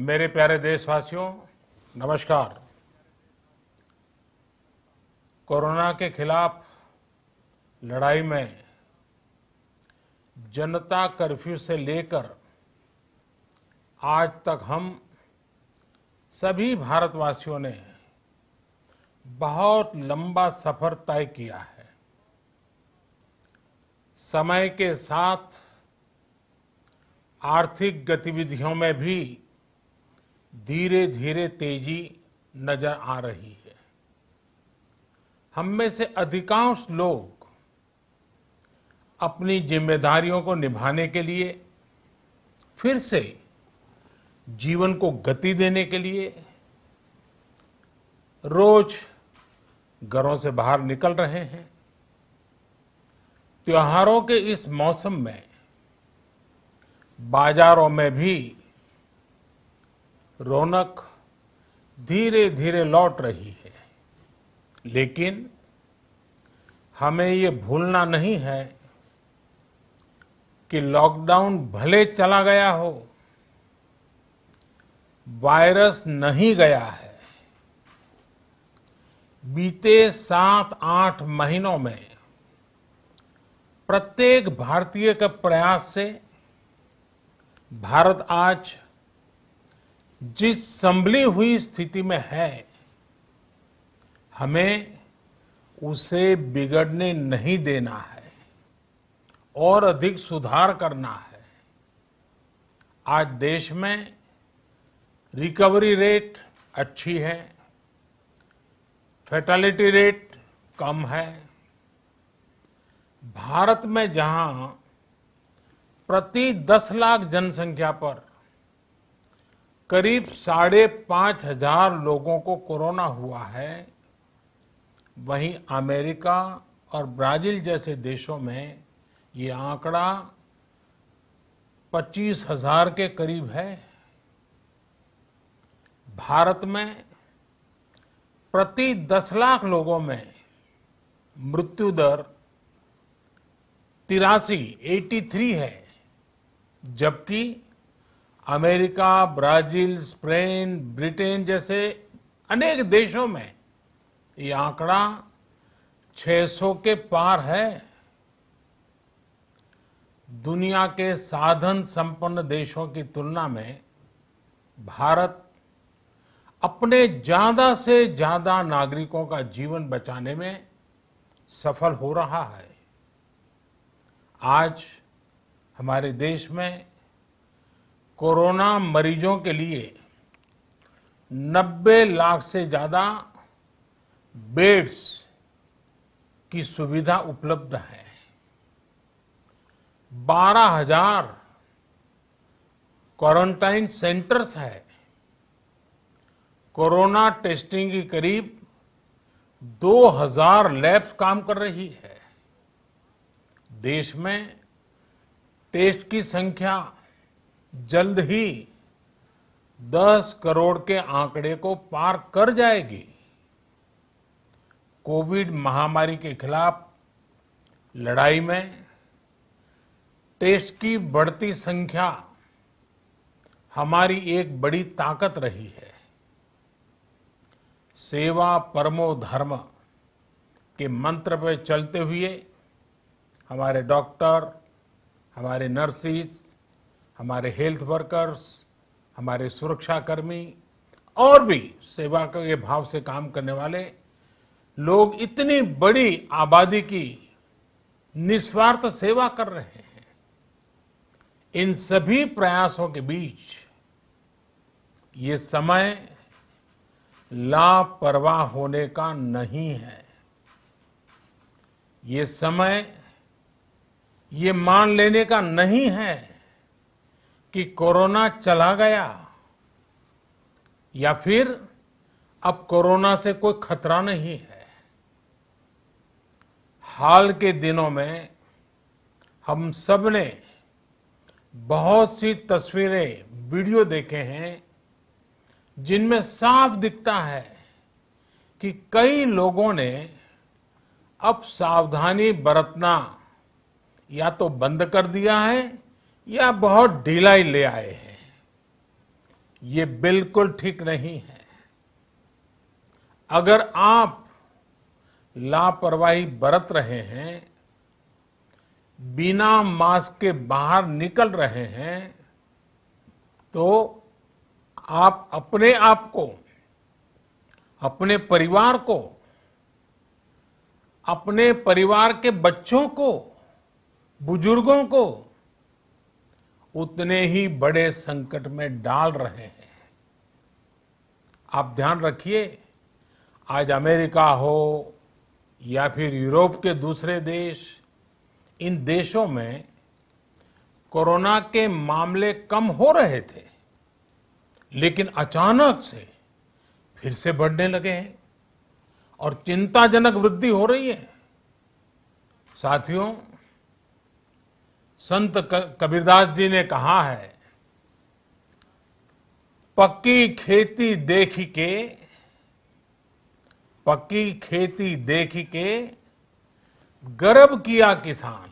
मेरे प्यारे देशवासियों, नमस्कार। कोरोना के खिलाफ लड़ाई में जनता कर्फ्यू से लेकर आज तक हम सभी भारतवासियों ने बहुत लंबा सफर तय किया है। समय के साथ आर्थिक गतिविधियों में भी धीरे धीरे तेजी नजर आ रही है। हम में से अधिकांश लोग अपनी जिम्मेदारियों को निभाने के लिए, फिर से जीवन को गति देने के लिए रोज घरों से बाहर निकल रहे हैं। त्योहारों के इस मौसम में बाजारों में भी रौनक धीरे धीरे लौट रही है, लेकिन हमें ये भूलना नहीं है कि लॉकडाउन भले चला गया हो, वायरस नहीं गया है। बीते 7-8 महीनों में प्रत्येक भारतीय के प्रयास से भारत आज जिस संभली हुई स्थिति में है, हमें उसे बिगड़ने नहीं देना है और अधिक सुधार करना है। आज देश में रिकवरी रेट अच्छी है, फैटेलिटी रेट कम है। भारत में जहां प्रति 10 लाख जनसंख्या पर करीब 5,500 लोगों को कोरोना हुआ है, वहीं अमेरिका और ब्राजील जैसे देशों में ये आंकड़ा 25,000 के करीब है। भारत में प्रति 10 लाख लोगों में मृत्यु दर 83 है, जबकि अमेरिका, ब्राजील, स्पेन, ब्रिटेन जैसे अनेक देशों में ये आंकड़ा 600 के पार है। दुनिया के साधन संपन्न देशों की तुलना में भारत अपने ज्यादा से ज्यादा नागरिकों का जीवन बचाने में सफल हो रहा है। आज हमारे देश में कोरोना मरीजों के लिए 90 लाख से ज्यादा बेड्स की सुविधा उपलब्ध है। 12,000 क्वारंटाइन सेंटर्स है। कोरोना टेस्टिंग की करीब 2,000 लैब्स काम कर रही है। देश में टेस्ट की संख्या जल्द ही 10 करोड़ के आंकड़े को पार कर जाएगी। कोविड महामारी के खिलाफ लड़ाई में टेस्ट की बढ़ती संख्या हमारी एक बड़ी ताकत रही है। सेवा परमो धर्म के मंत्र पर चलते हुए हमारे डॉक्टर, हमारे नर्सिस, हमारे हेल्थ वर्कर्स, हमारे सुरक्षाकर्मी और भी सेवा के भाव से काम करने वाले लोग इतनी बड़ी आबादी की निस्वार्थ सेवा कर रहे हैं। इन सभी प्रयासों के बीच ये समय लापरवाह होने का नहीं है। ये समय ये मान लेने का नहीं है कि कोरोना चला गया या फिर अब कोरोना से कोई खतरा नहीं है। हाल के दिनों में हम सब ने बहुत सी तस्वीरें, वीडियो देखे हैं जिनमें साफ दिखता है कि कई लोगों ने अब सावधानी बरतना या तो बंद कर दिया है या बहुत ढिलाई ले आए हैं। ये बिल्कुल ठीक नहीं है। अगर आप लापरवाही बरत रहे हैं, बिना मास्क के बाहर निकल रहे हैं, तो आप अपने आप को, अपने परिवार को, अपने परिवार के बच्चों को, बुजुर्गों को उतने ही बड़े संकट में डाल रहे हैं। आप ध्यान रखिए, आज अमेरिका हो या फिर यूरोप के दूसरे देश, इन देशों में कोरोना के मामले कम हो रहे थे, लेकिन अचानक से फिर से बढ़ने लगे हैं और चिंताजनक वृद्धि हो रही है। साथियों, संत कबीरदास जी ने कहा है, पक्की खेती देख के गर्व किया किसान,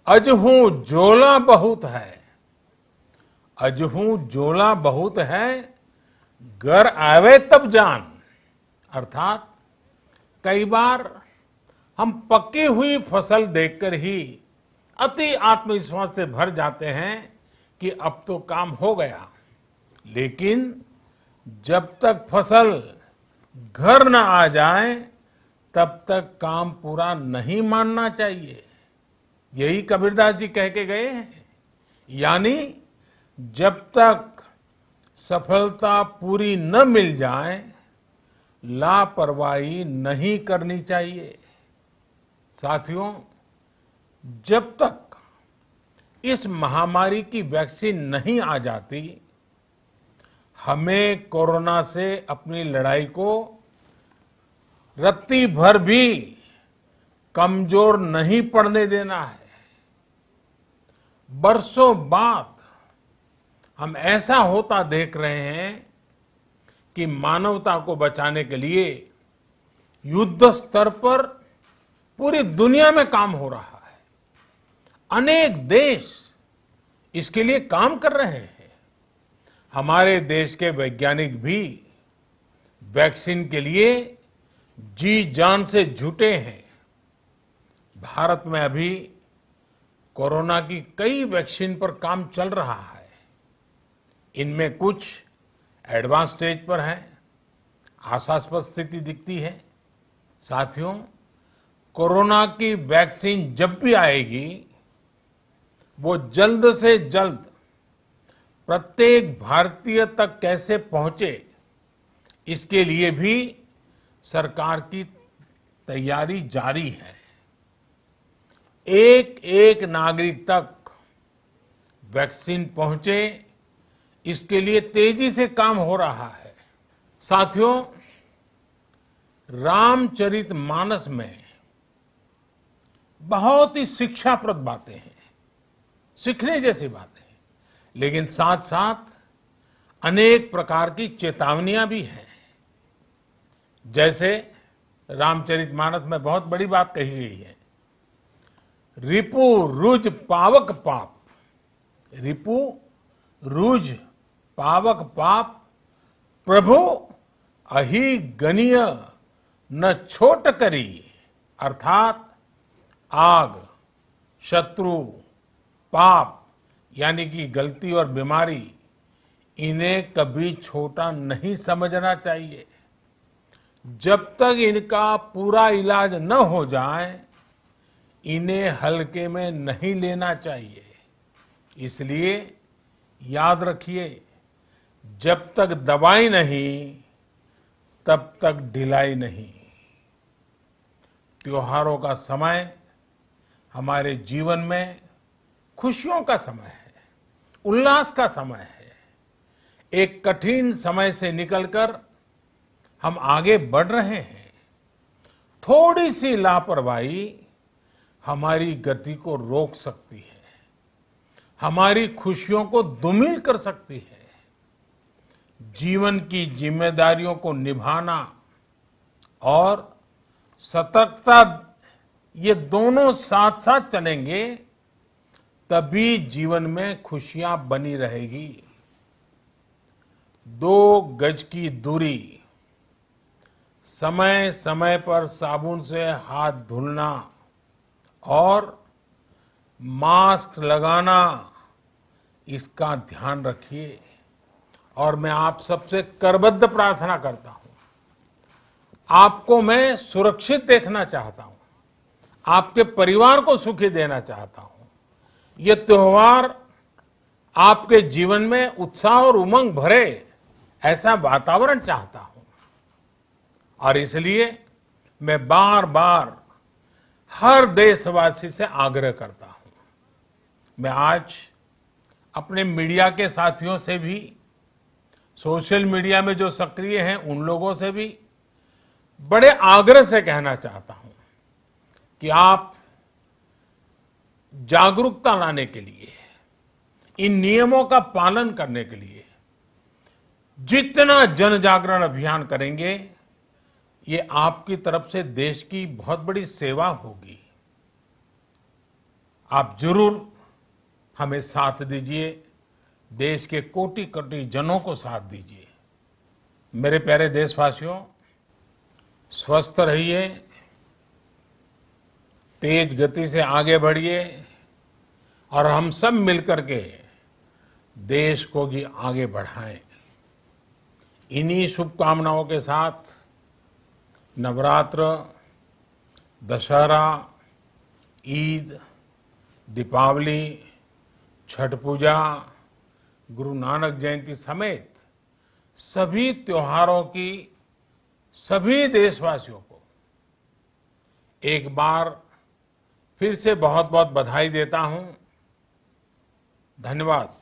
अजहू जोला बहुत है, अजहू जोला बहुत है, घर आवे तब जान। अर्थात कई बार हम पकी हुई फसल देखकर ही अति आत्मविश्वास से भर जाते हैं कि अब तो काम हो गया, लेकिन जब तक फसल घर न आ जाए तब तक काम पूरा नहीं मानना चाहिए। यही कबीरदास जी कह के गए हैं। यानी जब तक सफलता पूरी न मिल जाए, लापरवाही नहीं करनी चाहिए। साथियों, जब तक इस महामारी की वैक्सीन नहीं आ जाती, हमें कोरोना से अपनी लड़ाई को रत्ती भर भी कमजोर नहीं पड़ने देना है। बरसों बाद हम ऐसा होता देख रहे हैं कि मानवता को बचाने के लिए युद्ध स्तर पर पूरी दुनिया में काम हो रहा है। अनेक देश इसके लिए काम कर रहे हैं। हमारे देश के वैज्ञानिक भी वैक्सीन के लिए जी जान से जुटे हैं। भारत में अभी कोरोना की कई वैक्सीन पर काम चल रहा है। इनमें कुछ एडवांस स्टेज पर है, आशास्पद स्थिति दिखती है। साथियों, कोरोना की वैक्सीन जब भी आएगी, वो जल्द से जल्द प्रत्येक भारतीय तक कैसे पहुंचे, इसके लिए भी सरकार की तैयारी जारी है। एक एक नागरिक तक वैक्सीन पहुंचे, इसके लिए तेजी से काम हो रहा है। साथियों, रामचरितमानस में बहुत ही शिक्षाप्रद बातें हैं, सीखने जैसी बातें हैं, लेकिन साथ साथ अनेक प्रकार की चेतावनियां भी हैं। जैसे रामचरितमानस में बहुत बड़ी बात कही गई है, रिपु रुज पावक पाप, रिपु रुज पावक पाप, प्रभु अहि गनीय न छोट करी। अर्थात आग, शत्रु, पाप यानी कि गलती और बीमारी, इन्हें कभी छोटा नहीं समझना चाहिए। जब तक इनका पूरा इलाज न हो जाए, इन्हें हल्के में नहीं लेना चाहिए। इसलिए याद रखिए, जब तक दवाई नहीं, तब तक ढिलाई नहीं। त्योहारों का समय हमारे जीवन में खुशियों का समय है, उल्लास का समय है। एक कठिन समय से निकलकर हम आगे बढ़ रहे हैं। थोड़ी सी लापरवाही हमारी गति को रोक सकती है, हमारी खुशियों को धूमिल कर सकती है। जीवन की जिम्मेदारियों को निभाना और सतर्कता, ये दोनों साथ साथ चलेंगे, तभी जीवन में खुशियां बनी रहेगी। 2 गज की दूरी, समय समय पर साबुन से हाथ धुलना और मास्क लगाना, इसका ध्यान रखिए। और मैं आप सबसे करबद्ध प्रार्थना करता हूं, आपको मैं सुरक्षित देखना चाहता हूं, आपके परिवार को सुखी देना चाहता हूं। ये त्योहार आपके जीवन में उत्साह और उमंग भरे, ऐसा वातावरण चाहता हूं। और इसलिए मैं बार बार हर देशवासी से आग्रह करता हूं। मैं आज अपने मीडिया के साथियों से भी, सोशल मीडिया में जो सक्रिय हैं उन लोगों से भी बड़े आग्रह से कहना चाहता हूं कि आप जागरूकता लाने के लिए, इन नियमों का पालन करने के लिए जितना जन जागरण अभियान करेंगे, ये आपकी तरफ से देश की बहुत बड़ी सेवा होगी। आप जरूर हमें साथ दीजिए, देश के कोटि कोटि जनों को साथ दीजिए। मेरे प्यारे देशवासियों, स्वस्थ रहिए, तेज गति से आगे बढ़िए और हम सब मिलकर के देश को भी आगे बढ़ाएं। इन्हीं शुभकामनाओं के साथ नवरात्र, दशहरा, ईद, दीपावली, छठ पूजा, गुरु नानक जयंती समेत सभी त्योहारों की सभी देशवासियों को एक बार फिर से बहुत बहुत बधाई देता हूं। धन्यवाद।